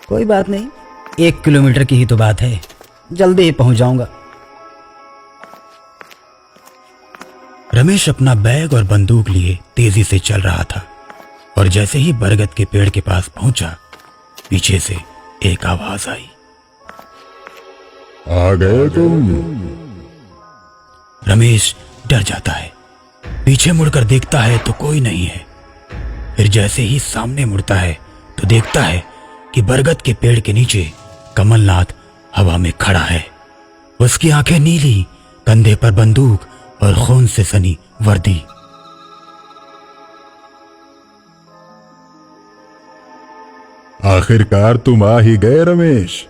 कोई बात नहीं, 1 किलोमीटर की ही तो बात है, जल्दी ही पहुंच जाऊंगा। रमेश अपना बैग और बंदूक लिए तेजी से चल रहा था और जैसे ही बरगद के पेड़ के पास पहुंचा, पीछे से एक आवाज आई। आ गए तुम? रमेश डर जाता है, पीछे मुड़कर देखता है तो कोई नहीं है। फिर जैसे ही सामने मुड़ता है तो देखता है कि बरगद के पेड़ के नीचे कमलनाथ हवा में खड़ा है। उसकी आंखें नीली, कंधे पर बंदूक और खून से सनी वर्दी। आखिरकार तुम आ ही गए रमेश।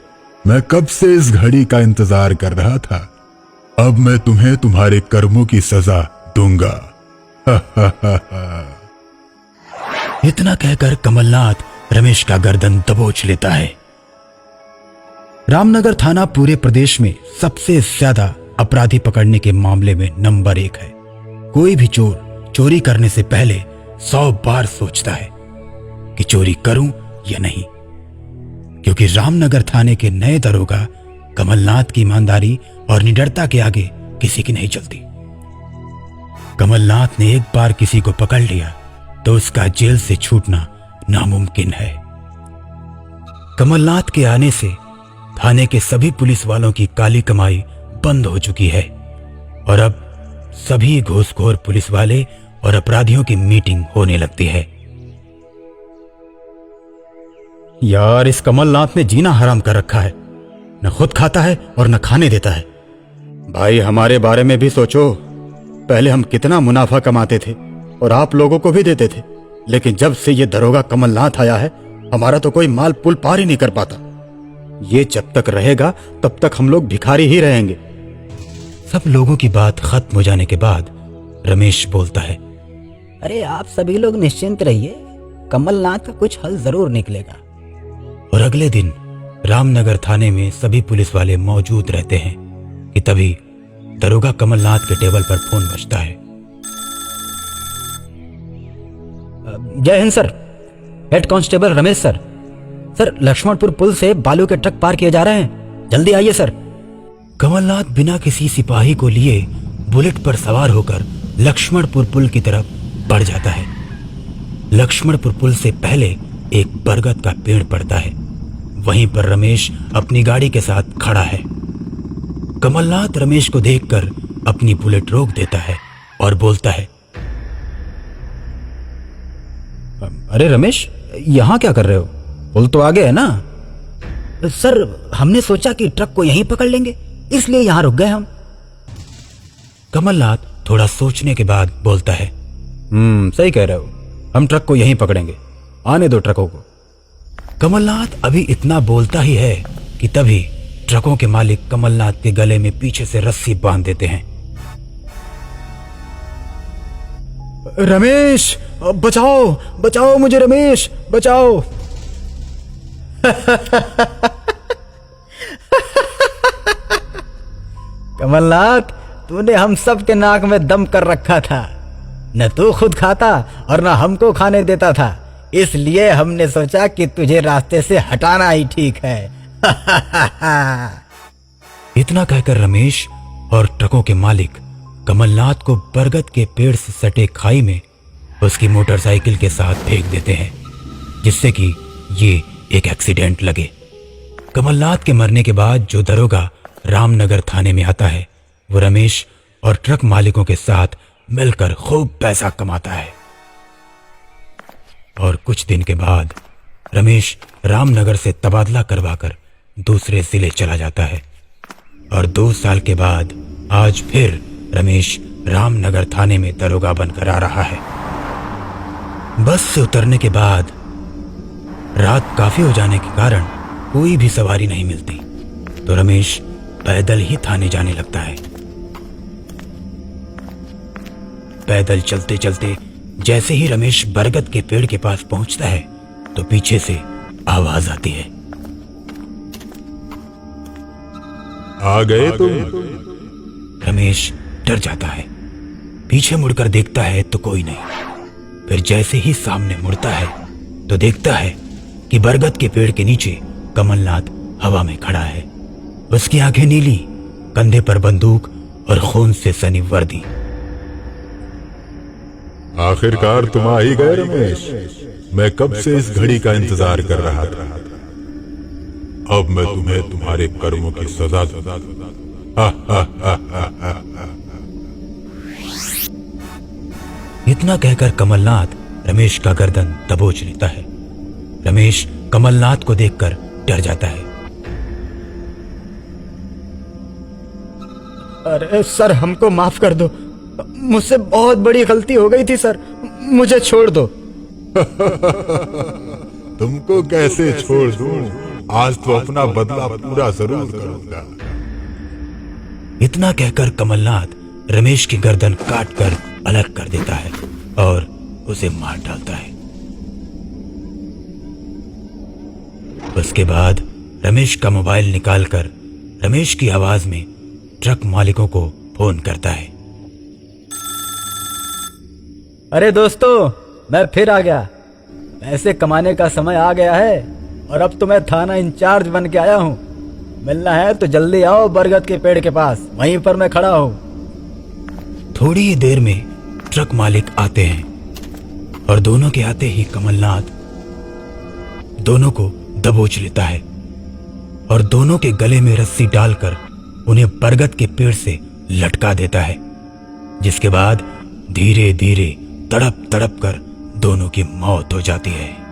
मैं कब से इस घड़ी का इंतजार कर रहा था। अब मैं तुम्हें तुम्हारे कर्मों की सजा दूंगा। इतना कहकर कमलनाथ रमेश का गर्दन दबोच लेता है। रामनगर थाना पूरे प्रदेश में सबसे ज्यादा अपराधी पकड़ने के मामले में नंबर 1 है। कोई भी चोर चोरी करने से पहले 100 बार सोचता है कि चोरी करूं या नहीं, क्योंकि रामनगर थाने के नए दरोगा कमलनाथ की ईमानदारी और निडरता के आगे किसी की नहीं चलती। कमलनाथ ने एक बार किसी को पकड़ लिया तो उसका जेल से छूटना नामुमकिन है। कमलनाथ के आने से थाने के सभी पुलिस वालों की काली कमाई बंद हो चुकी है और अब सभी घूसखोर पुलिस वाले और अपराधियों की मीटिंग होने लगती है। यार, इस कमलनाथ ने जीना हराम कर रखा है। न खुद खाता है और न खाने देता है। भाई, हमारे बारे में भी सोचो। पहले हम कितना मुनाफा कमाते थे और आप लोगों को भी देते थे, लेकिन जब से ये दरोगा कमलनाथ आया है, हमारा तो कोई माल पुल पार ही नहीं कर पाता। ये जब तक रहेगा तब तक हम लोग भिखारी ही रहेंगे। सब लोगों की बात खत्म हो जाने के बाद रमेश बोलता है, अरे आप सभी लोग निश्चिंत रहिए, कमलनाथ का कुछ हल जरूर निकलेगा। और अगले दिन रामनगर थाने में सभी पुलिस वाले मौजूद रहते हैं कि तभी दरोगा कमलनाथ के टेबल पर फोन बजता है। जय हिंद sir, head constable Ramesh sir. Sir, Laxmanpur पुल से बालू के ट्रक पार किए जा रहे हैं, जल्दी आइए सर। कमलनाथ बिना किसी सिपाही को लिए बुलेट पर सवार होकर लक्ष्मणपुर पुल की तरफ बढ़ जाता है। लक्ष्मणपुर पुल से पहले एक बरगद का पेड़ पड़ता है। वहीं पर रमेश अपनी गाड़ी के साथ खड़ा है। कमलनाथ रमेश को देखकर अपनी बुलेट रोक देता है और बोलता है, अरे रमेश, यहाँ क्या कर रहे हो? पुल तो आगे है ना। सर, हमने सोचा कि ट्रक को यहीं पकड़ लेंगे, इसलिए यहाँ रुक गए हम। कमलनाथ थोड़ा सोचने के बाद बोलता है, सही कह रहे हो, हम ट्रक को यहीं पकड़ेंगे, आने दो ट्रकों को। कमलनाथ अभी इतना बोलता ही है कि तभी ट्रकों के मालिक कमलनाथ के गले में पीछे से रस्सी बांध देते हैं। रमेश, बचाओ बचाओ मुझे, रमेश बचाओ। कमलनाथ, तूने हम सब के नाक में दम कर रखा था। न तू खुद खाता और न हमको खाने देता था, इसलिए हमने सोचा कि तुझे रास्ते से हटाना ही ठीक है। इतना कहकर रमेश और ट्रकों के मालिक कमलनाथ को बरगद के पेड़ से सटे खाई में उसकी मोटरसाइकिल के साथ फेंक देते हैं, जिससे कि ये एक एक्सीडेंट लगे। कमलनाथ के मरने के बाद जो दरोगा रामनगर थाने में आता है, वो रमेश और ट्रक मालिकों के साथ मिलकर खूब पैसा कमाता है। और कुछ दिन के बाद रमेश रामनगर से तबादला करवाकर दूसरे जिले चला जाता है और 2 साल के बाद आज फिर रमेश रामनगर थाने में दरोगा बनकर आ रहा है। बस से उतरने के बाद रात काफी हो जाने के कारण कोई भी सवारी नहीं मिलती, तो रमेश पैदल ही थाने जाने लगता है। पैदल चलते चलते जैसे ही रमेश बरगद के पेड़ के पास पहुंचता है तो पीछे से आवाज आती है, आ गए तुम? रमेश डर जाता है, पीछे मुड़कर देखता है तो कोई नहीं। फिर जैसे ही सामने मुड़ता है तो देखता है कि बरगद के पेड़ के नीचे कमलनाथ हवा में खड़ा है। उसकी आंखें नीली, कंधे पर बंदूक और खून से सनी वर्दी। आखिरकार तुम आ ही गए रमेश। मैं कब से इस घड़ी का इंतजार कर रहा था। अब मैं तुम्हें तुम्हारे कर्मों की सजा दूंगा। इतना कहकर कमलनाथ रमेश का गर्दन दबोच लेता है। रमेश कमलनाथ को देखकर डर जाता है। अरे सर, हमको माफ कर दो, मुझसे बहुत बड़ी गलती हो गई थी सर, मुझे छोड़ दो। तुमको कैसे छोड़ दूं? आज तो अपना बदला पूरा जरूर करूंगा। इतना कहकर कमलनाथ रमेश की गर्दन काटकर अलग कर देता है और उसे मार डालता है। उसके बाद रमेश का मोबाइल निकालकर रमेश की आवाज में ट्रक मालिकों को फोन करता है। अरे दोस्तों, मैं फिर आ गया। पैसे कमाने का समय आ गया है और अब तो मैं थाना इंचार्ज बन के आया हूँ। मिलना है तो जल्दी आओ बरगद के पेड़ के पास, वहीं पर मैं खड़ा हूँ। थोड़ी ही देर में ट्रक मालिक आते हैं और दोनों के आते ही कमलनाथ दोनों को दबोच लेता है और दोनों के गले में रस्सी डालकर उन्हें बरगद के पेड़ से लटका देता है, जिसके बाद धीरे धीरे तड़प तड़प कर दोनों की मौत हो जाती है।